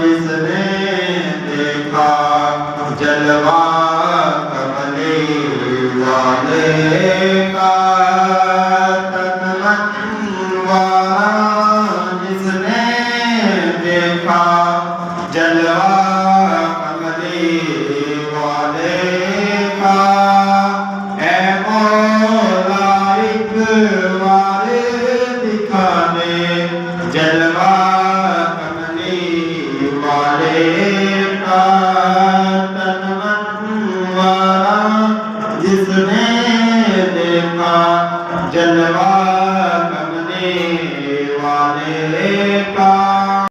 जिसने देखा जलवा कमले वाले का तन मनवा जिसने देखा जलवा कमले वाले का ऐ मौला एक वाले दिखाने जलवा तन मनवारा जिसने देखा जलवा कमले वाले का